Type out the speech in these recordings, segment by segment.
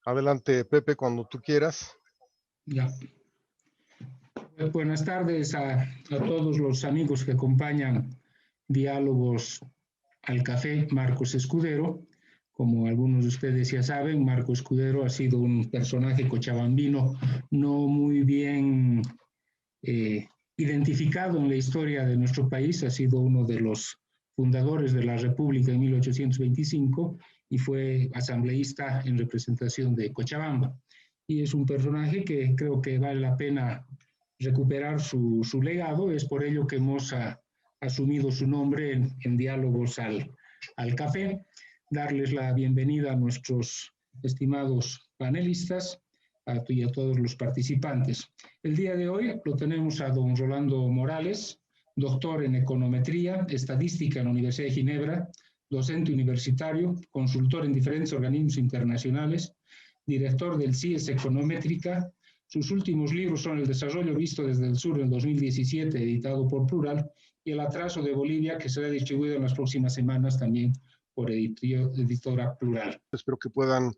Adelante, Pepe, cuando tú quieras. Ya. Buenas tardes a todos los amigos que acompañan Diálogos al Café. Marcos Escudero. Como algunos de ustedes ya saben, Marco Escudero ha sido un personaje cochabambino no muy bien identificado en la historia de nuestro país. Ha sido uno de los fundadores de la República en 1825 y fue asambleísta en representación de Cochabamba. Y es un personaje que creo que vale la pena recuperar su legado. Es por ello que hemos asumido su nombre en Diálogos al Café. Darles la bienvenida a nuestros estimados panelistas y a todos los participantes. El día de hoy lo tenemos a don Rolando Morales, doctor en econometría, estadística en la Universidad de Ginebra, docente universitario, consultor en diferentes organismos internacionales, director del CIES Econométrica. Sus últimos libros son El desarrollo visto desde el sur en 2017, editado por Plural, y El atraso de Bolivia, que será distribuido en las próximas semanas también por editora Plural. Espero que puedan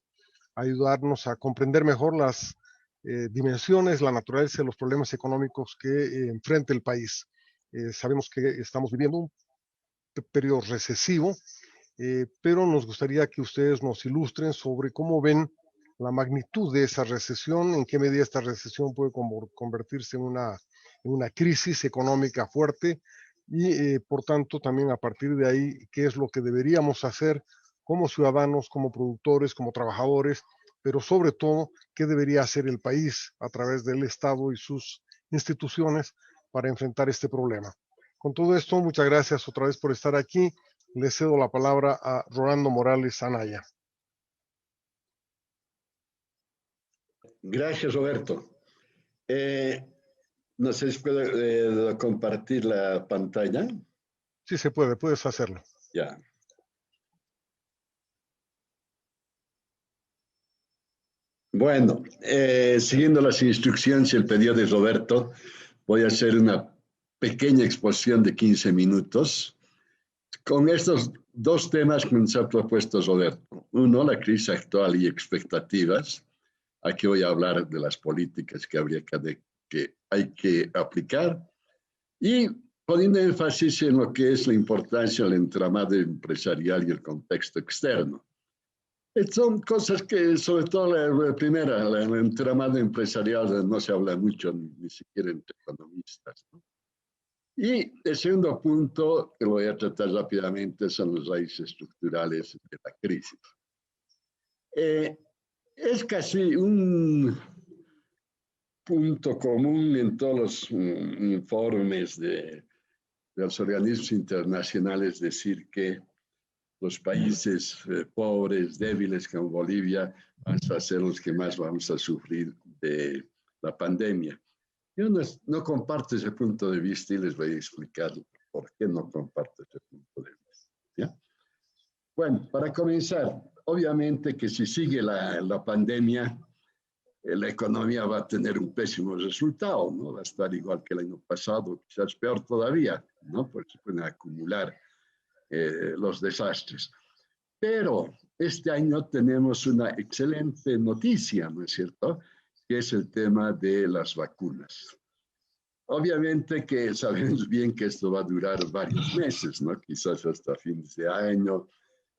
ayudarnos a comprender mejor las dimensiones, la naturaleza de los problemas económicos que enfrenta el país. Sabemos que estamos viviendo un periodo recesivo, pero nos gustaría que ustedes nos ilustren sobre cómo ven la magnitud de esa recesión, en qué medida esta recesión puede convertirse en una crisis económica fuerte y, por tanto, también a partir de ahí, qué es lo que deberíamos hacer como ciudadanos, como productores, como trabajadores, pero sobre todo, qué debería hacer el país a través del Estado y sus instituciones para enfrentar este problema. Con todo esto, muchas gracias otra vez por estar aquí. Le cedo la palabra a Rolando Morales Anaya. Gracias, Roberto. No sé si puedo compartir la pantalla. Sí, se puede, puedes hacerlo. Ya. Bueno, siguiendo las instrucciones y el pedido de Roberto, voy a hacer una pequeña exposición de 15 minutos con estos dos temas que nos ha propuesto Roberto. Uno, la crisis actual y expectativas. Aquí voy a hablar de las políticas que hay que aplicar y poniendo énfasis en lo que es la importancia del entramado empresarial y el contexto externo. Son cosas que, sobre todo la primera, el entramado empresarial, no se habla mucho, ni siquiera entre economistas, ¿no? Y el segundo punto, que lo voy a tratar rápidamente, son las raíces estructurales de la crisis. Es casi un punto común en todos los informes de los organismos internacionales decir que los países pobres, débiles como Bolivia, van a ser los que más vamos a sufrir de la pandemia. Yo no comparto ese punto de vista y les voy a explicar por qué no comparto ese punto de vista, ¿ya? Bueno, para comenzar, obviamente que si sigue la pandemia, la economía va a tener un pésimo resultado, ¿no? Va a estar igual que el año pasado, quizás peor todavía, ¿no? Porque se pueden acumular los desastres. Pero este año tenemos una excelente noticia, ¿no es cierto? Que es el tema de las vacunas. Obviamente que sabemos bien que esto va a durar varios meses, ¿no? Quizás hasta fines de año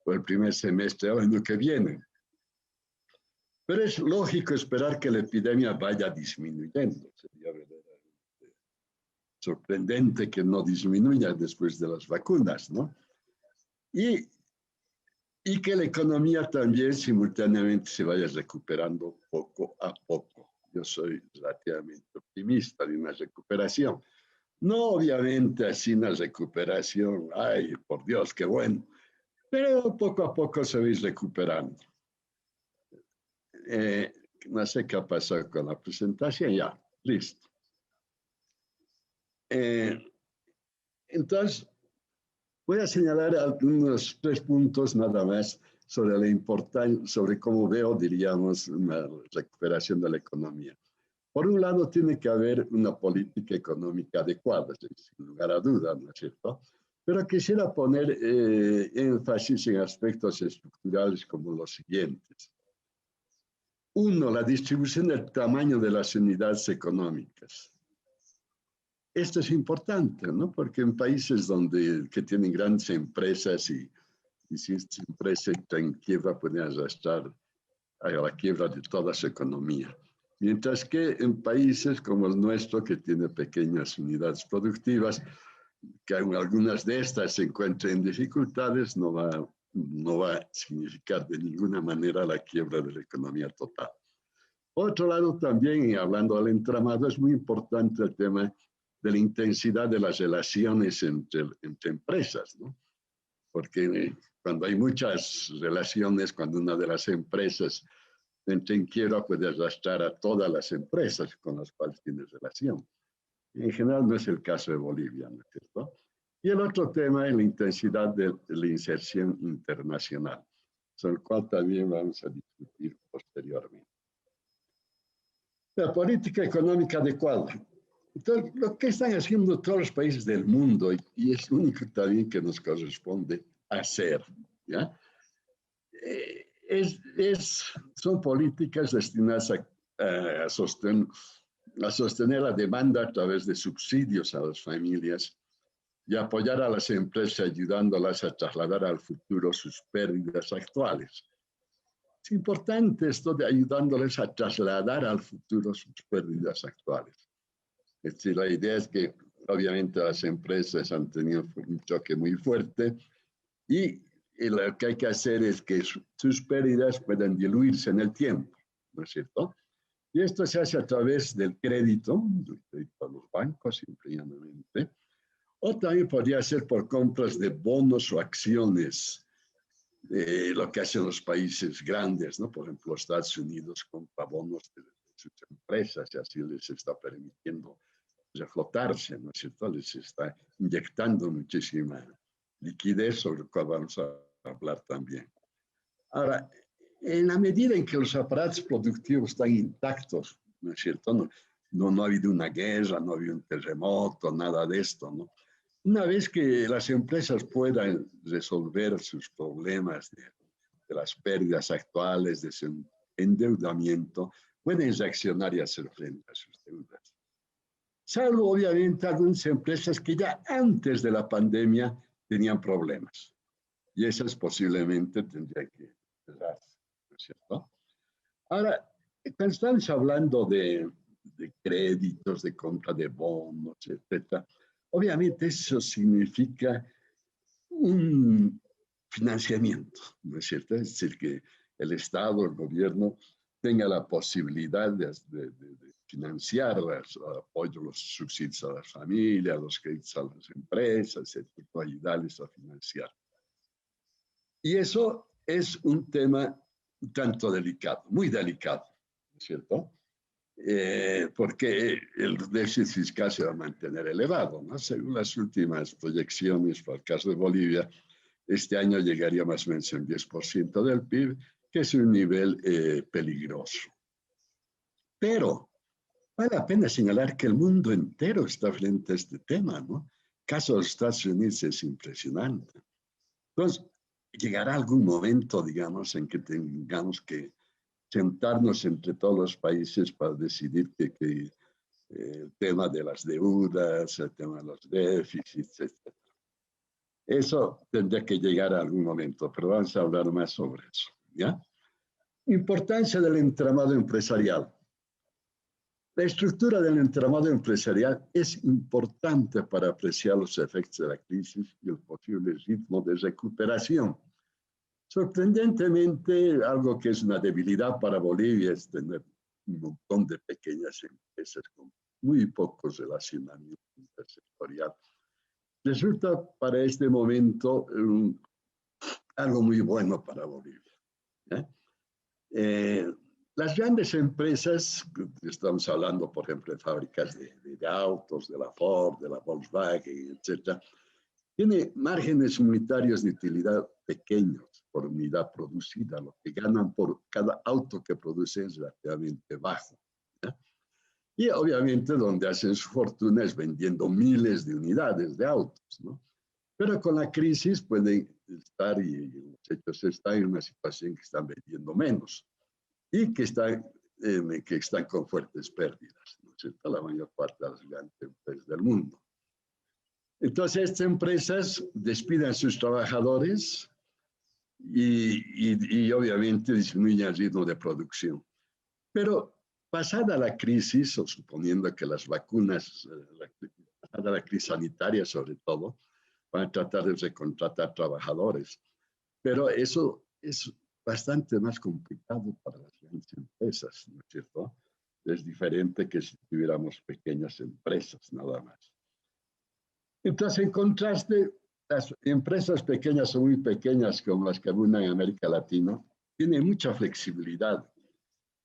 o el primer semestre del año que viene. Pero es lógico esperar que la epidemia vaya disminuyendo. Sería verdaderamente sorprendente que no disminuya después de las vacunas, ¿no? Y que la economía también simultáneamente se vaya recuperando poco a poco. Yo soy relativamente optimista de una recuperación. No obviamente así una recuperación, ay, por Dios, qué bueno, pero poco a poco se va a ir recuperando. No sé qué ha pasado con la presentación, ya, listo. Entonces, voy a señalar algunos 3 puntos nada más sobre la importancia, sobre cómo veo, diríamos, una recuperación de la economía. Por un lado, tiene que haber una política económica adecuada, sin lugar a dudas, ¿no es cierto? Pero quisiera poner énfasis en aspectos estructurales como los siguientes. Uno, la distribución del tamaño de las unidades económicas. Esto es importante, ¿no? Porque en países que tienen grandes empresas y si esta empresa está en quiebra, puede arrastrar a la quiebra de toda su economía. Mientras que en países como el nuestro, que tiene pequeñas unidades productivas, que algunas de estas se encuentren en dificultades, no va a significar de ninguna manera la quiebra de la economía total. Por otro lado, también, y hablando del entramado, es muy importante el tema de la intensidad de las relaciones entre empresas, ¿no? Porque cuando hay muchas relaciones, cuando una de las empresas entra en quiebra, puede arrastrar a todas las empresas con las cuales tiene relación. En general no es el caso de Bolivia, ¿no es cierto? Y el otro tema es la intensidad de la inserción internacional, sobre el cual también vamos a discutir posteriormente. La política económica adecuada. Entonces, lo que están haciendo todos los países del mundo, y es lo único también que nos corresponde hacer, ¿ya? Son políticas destinadas a sostener la demanda a través de subsidios a las familias y apoyar a las empresas ayudándolas a trasladar al futuro sus pérdidas actuales. Es importante esto de ayudándoles a trasladar al futuro sus pérdidas actuales. Es decir, la idea es que obviamente las empresas han tenido un choque muy fuerte y lo que hay que hacer es que sus pérdidas puedan diluirse en el tiempo, ¿no es cierto? Y esto se hace a través del crédito a los bancos, simple y llanamente, o también podría ser por compras de bonos o acciones, lo que hacen los países grandes, ¿no? Por ejemplo, Estados Unidos compra bonos de sus empresas y así les está permitiendo reflotarse, ¿no es cierto? Les está inyectando muchísima liquidez, sobre lo cual vamos a hablar también. Ahora, en la medida en que los aparatos productivos están intactos, ¿no es cierto? No ha habido una guerra, no ha habido un terremoto, nada de esto, ¿no? Una vez que las empresas puedan resolver sus problemas de las pérdidas actuales, de su endeudamiento, pueden reaccionar y hacer frente a sus deudas. Salvo, obviamente, algunas empresas que ya antes de la pandemia tenían problemas. Y esas posiblemente tendrían que cerrarse, ¿no es cierto? Ahora, cuando estamos hablando de créditos, de compra de bonos, etcétera, obviamente eso significa un financiamiento, ¿no es cierto? Es decir, que el Estado, el gobierno, tenga la posibilidad de financiar los apoyos, los subsidios a las familias, los créditos a las empresas, etcétera, ayudarles a financiar. Y eso es un tema un tanto delicado, muy delicado, ¿no es cierto? Porque el déficit fiscal se va a mantener elevado, ¿no? Según las últimas proyecciones, para el caso de Bolivia, este año llegaría más o menos al 10% del PIB, que es un nivel peligroso. Pero vale la pena señalar que el mundo entero está frente a este tema, ¿no? El caso de los Estados Unidos es impresionante. Entonces, llegará algún momento, digamos, en que tengamos que sentarnos entre todos los países para decidir que el tema de las deudas, el tema de los déficits, etc. Eso tendría que llegar a algún momento, pero vamos a hablar más sobre eso, ¿ya? Importancia del entramado empresarial. La estructura del entramado empresarial es importante para apreciar los efectos de la crisis y el posible ritmo de recuperación. Sorprendentemente, algo que es una debilidad para Bolivia es tener un montón de pequeñas empresas con muy pocos relacionamientos intersectorial. Resulta para este momento algo muy bueno para Bolivia. Las grandes empresas, estamos hablando, por ejemplo, de fábricas de autos, de la Ford, de la Volkswagen, etcétera, tiene márgenes unitarios de utilidad pequeños por unidad producida. Lo que ganan por cada auto que producen es relativamente bajo, ¿ya? Y obviamente donde hacen su fortuna es vendiendo miles de unidades de autos, ¿no? Pero con la crisis pueden estar, y los hechos están en una situación que están vendiendo menos. y que están con fuertes pérdidas, ¿no es cierto? La mayor parte de las grandes empresas del mundo. Entonces, estas empresas despiden a sus trabajadores y obviamente disminuyen el ritmo de producción. Pero pasada la crisis, o suponiendo que las vacunas, pasada la crisis sanitaria sobre todo, van a tratar de recontratar trabajadores. Pero eso es bastante más complicado para las grandes empresas, ¿no es cierto? Es diferente que si tuviéramos pequeñas empresas, nada más. Entonces, en contraste, las empresas pequeñas o muy pequeñas como las que abundan en América Latina tienen mucha flexibilidad,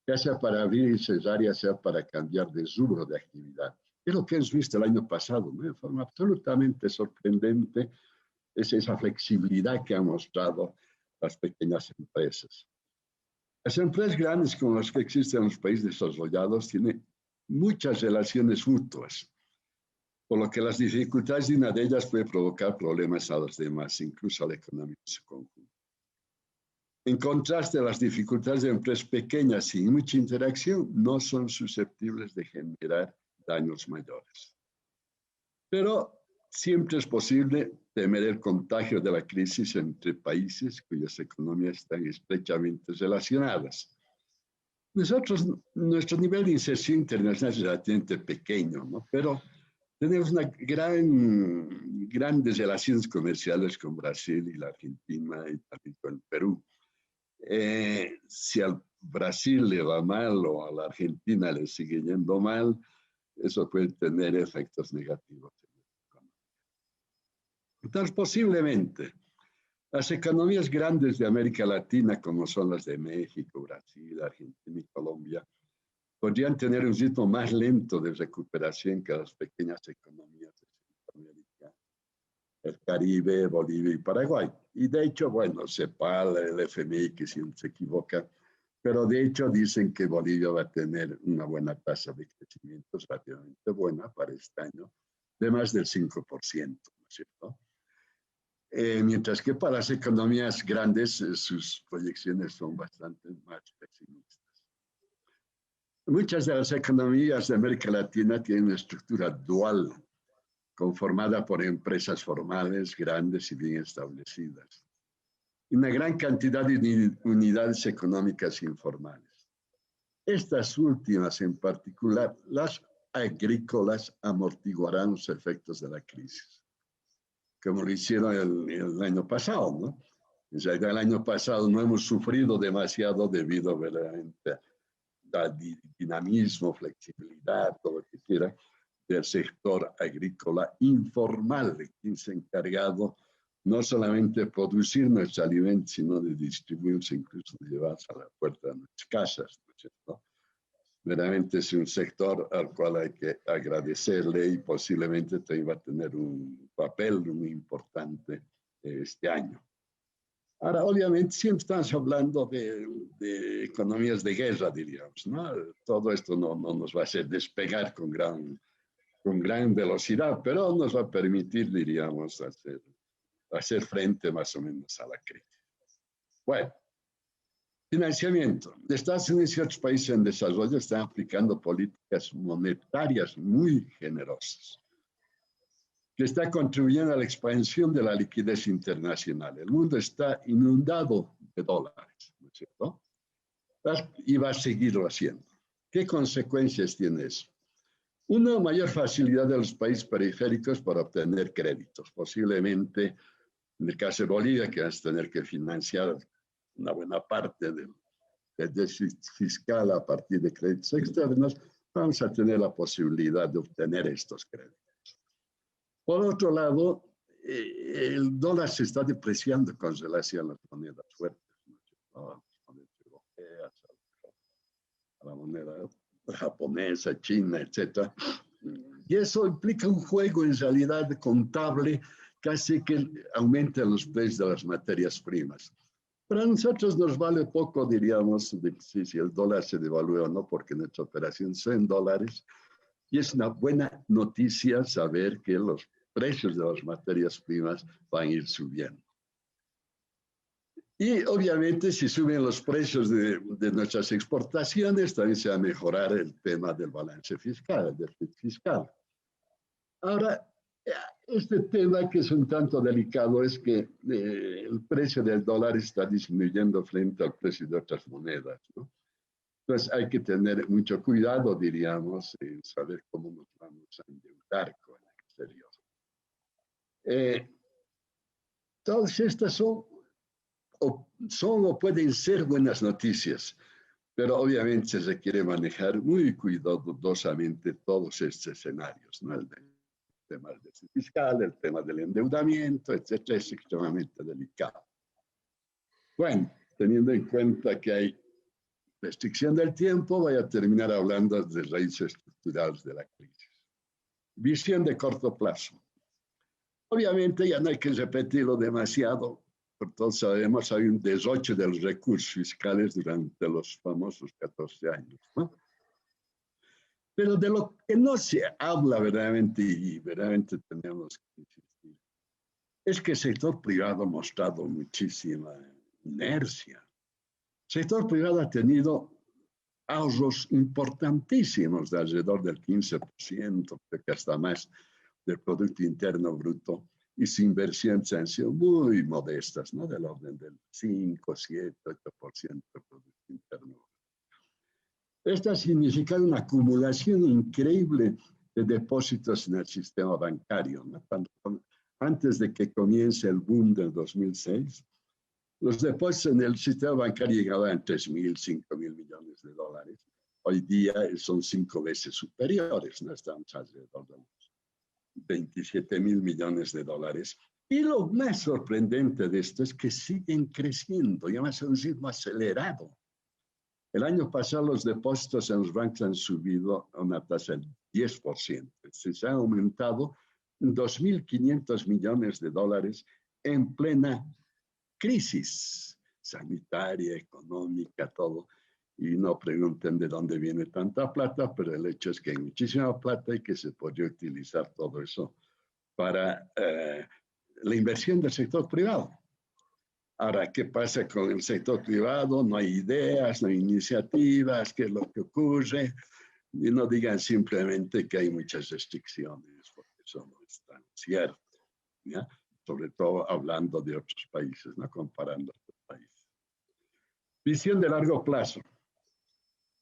ya sea para abrir y cerrar, ya sea para cambiar de rubro de actividad. Es lo que hemos visto el año pasado, ¿no? De forma absolutamente sorprendente es esa flexibilidad que han mostrado las pequeñas empresas. Las empresas grandes como las que existen en los países desarrollados tienen muchas relaciones mutuas, por lo que las dificultades de una de ellas puede provocar problemas a las demás, incluso a la economía en su conjunto. En contraste, las dificultades de empresas pequeñas sin mucha interacción no son susceptibles de generar daños mayores. Pero siempre es posible temer el contagio de la crisis entre países cuyas economías están estrechamente relacionadas. Nuestro nivel de inserción internacional es relativamente pequeño, ¿no? Pero tenemos grandes relaciones comerciales con Brasil y la Argentina y también con el Perú. Si al Brasil le va mal o a la Argentina le sigue yendo mal, eso puede tener efectos negativos. Entonces, posiblemente, las economías grandes de América Latina, como son las de México, Brasil, Argentina y Colombia, podrían tener un ritmo más lento de recuperación que las pequeñas economías de Centroamérica, el Caribe, Bolivia y Paraguay. Y de hecho, bueno, CEPAL, el FMI, que siempre se equivoca, pero de hecho dicen que Bolivia va a tener una buena tasa de crecimiento, relativamente buena para este año, de más del 5%, ¿no es cierto? Mientras que para las economías grandes sus proyecciones son bastante más pesimistas. Muchas de las economías de América Latina tienen una estructura dual, conformada por empresas formales, grandes y bien establecidas, y una gran cantidad de unidades económicas informales. Estas últimas en particular, las agrícolas, amortiguarán los efectos de la crisis, como lo hicieron el año pasado, ¿no? O sea, el año pasado no hemos sufrido demasiado debido verdaderamente al dinamismo, flexibilidad, todo lo que quiera, del sector agrícola informal, quien se ha encargado no solamente de producir nuestros alimentos, sino de distribuirlos, incluso de llevarlos a la puerta de nuestras casas, ¿no es cierto? Verdaderamente es un sector al cual hay que agradecerle y posiblemente también va a tener un papel muy importante este año. Ahora, obviamente, siempre estamos hablando de economías de guerra, diríamos, ¿no? Todo esto no nos va a hacer despegar con gran velocidad, pero nos va a permitir, diríamos, hacer frente más o menos a la crisis. Bueno. Financiamiento. Estados Unidos y otros países en desarrollo están aplicando políticas monetarias muy generosas, que está contribuyendo a la expansión de la liquidez internacional. El mundo está inundado de dólares, ¿no es cierto? Y va a seguirlo haciendo. ¿Qué consecuencias tiene eso? Una mayor facilidad de los países periféricos para obtener créditos. Posiblemente, en el caso de Bolivia, que vas a tener que financiar una buena parte del déficit fiscal a partir de créditos externos, vamos a tener la posibilidad de obtener estos créditos. Por otro lado, el dólar se está depreciando con relación a las monedas fuertes, ¿no? A las monedas europeas, a la moneda japonesa, china, etc. Y eso implica un juego en realidad contable que hace que aumenten los precios de las materias primas. Para nosotros nos vale poco, diríamos, si el dólar se devalúa o no, porque nuestra operación son en dólares. Y es una buena noticia saber que los precios de las materias primas van a ir subiendo. Y obviamente si suben los precios de nuestras exportaciones, también se va a mejorar el tema del balance fiscal, el déficit fiscal. Ahora, este tema que es un tanto delicado es que el precio del dólar está disminuyendo frente al precio de otras monedas, ¿no? Entonces hay que tener mucho cuidado, diríamos, en saber cómo nos vamos a endeudar con el exterior. Todas estas son o pueden ser buenas noticias, pero obviamente se requiere manejar muy cuidadosamente todos estos escenarios, ¿no? El tema del déficit fiscal, el tema del endeudamiento, etcétera, es extremadamente delicado. Bueno, teniendo en cuenta que hay restricción del tiempo, voy a terminar hablando de raíces estructurales de la crisis. Visión de corto plazo. Obviamente ya no hay que repetirlo demasiado, porque todos sabemos hay un derroche de los recursos fiscales durante los famosos 14 años, ¿no? Pero de lo que no se habla verdaderamente, y verdaderamente tenemos que insistir, es que el sector privado ha mostrado muchísima inercia. El sector privado ha tenido ahorros importantísimos de alrededor del 15%, creo que hasta más, del Producto Interno Bruto, y sus inversiones han sido muy modestas, ¿no? Del orden del 5, 7, 8% del Producto Interno Bruto. Esto ha significado una acumulación increíble de depósitos en el sistema bancario, ¿no? Antes de que comience el boom del 2006, los depósitos en el sistema bancario llegaban a 3.000, 5.000 millones de dólares. Hoy día son 5 veces superiores, ¿no? Estamos alrededor de los 27.000 millones de dólares. Y lo más sorprendente de esto es que siguen creciendo, y además a un ritmo acelerado. El año pasado los depósitos en los bancos han subido a una tasa del 10%. Se han aumentado 2.500 millones de dólares en plena crisis sanitaria, económica, todo. Y no pregunten de dónde viene tanta plata, pero el hecho es que hay muchísima plata y que se podría utilizar todo eso para la inversión del sector privado. Ahora, ¿qué pasa con el sector privado? No hay ideas, no hay iniciativas, ¿qué es lo que ocurre? Y no digan simplemente que hay muchas restricciones, porque eso no es tan cierto, ¿ya? Sobre todo hablando de otros países, ¿no? Comparando otros países. Visión de largo plazo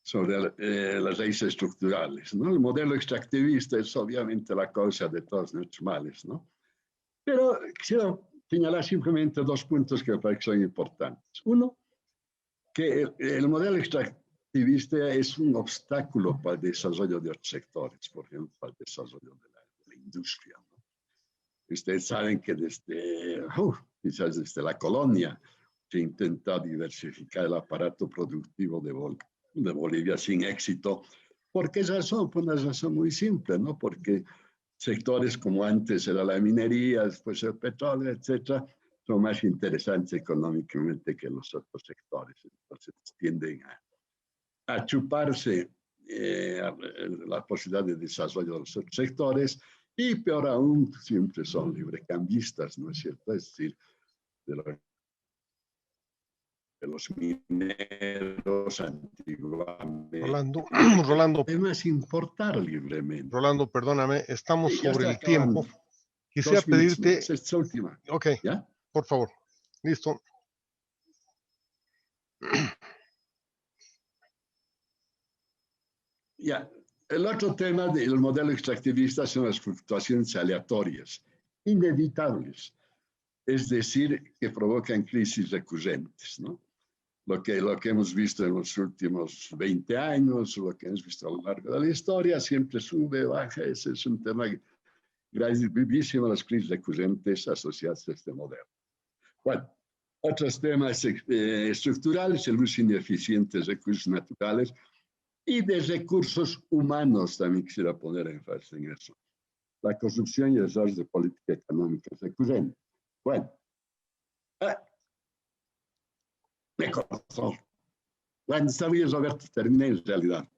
sobre las raíces estructurales, ¿no? El modelo extractivista es obviamente la causa de todos nuestros males, ¿no? Pero quisiera señalar simplemente 2 puntos que me parecen que son importantes. Uno, que el modelo extractivista es un obstáculo para el desarrollo de otros sectores, por ejemplo, para el desarrollo de la industria, ¿no? Ustedes saben que quizás desde la colonia se intenta diversificar el aparato productivo de Bolivia sin éxito. ¿Por qué razón? Por una razón muy simple, ¿no? Porque sectores como antes era la minería, después el petróleo, etcétera, son más interesantes económicamente que los otros sectores. Entonces tienden a chuparse la posibilidad de desarrollo de los otros sectores, y peor aún, siempre son librecambistas, ¿no es cierto? Es decir, de los mineros antiguamente. Rolando, el tema es importar libremente. Rolando, perdóname, estamos Sí, sobre el tiempo. Quisiera 2 minutos, pedirte... esta es la última. Ok, ¿Ya? por favor. Listo. Ya. El otro tema del modelo extractivista son las fluctuaciones aleatorias, inevitables, es decir, que provocan crisis recurrentes, ¿no? Lo que hemos visto en los últimos 20 años, lo que hemos visto a lo largo de la historia, siempre sube, baja. Ese es un tema gravísimo, las crisis recurrentes asociadas a este modelo. Bueno, otros temas estructurales, el uso ineficiente de recursos naturales y de recursos humanos, también quisiera poner énfasis en eso. La corrupción y errores de política económica recurrente. Bueno, me cortó. Bueno, está bien, Roberto, terminé en realidad.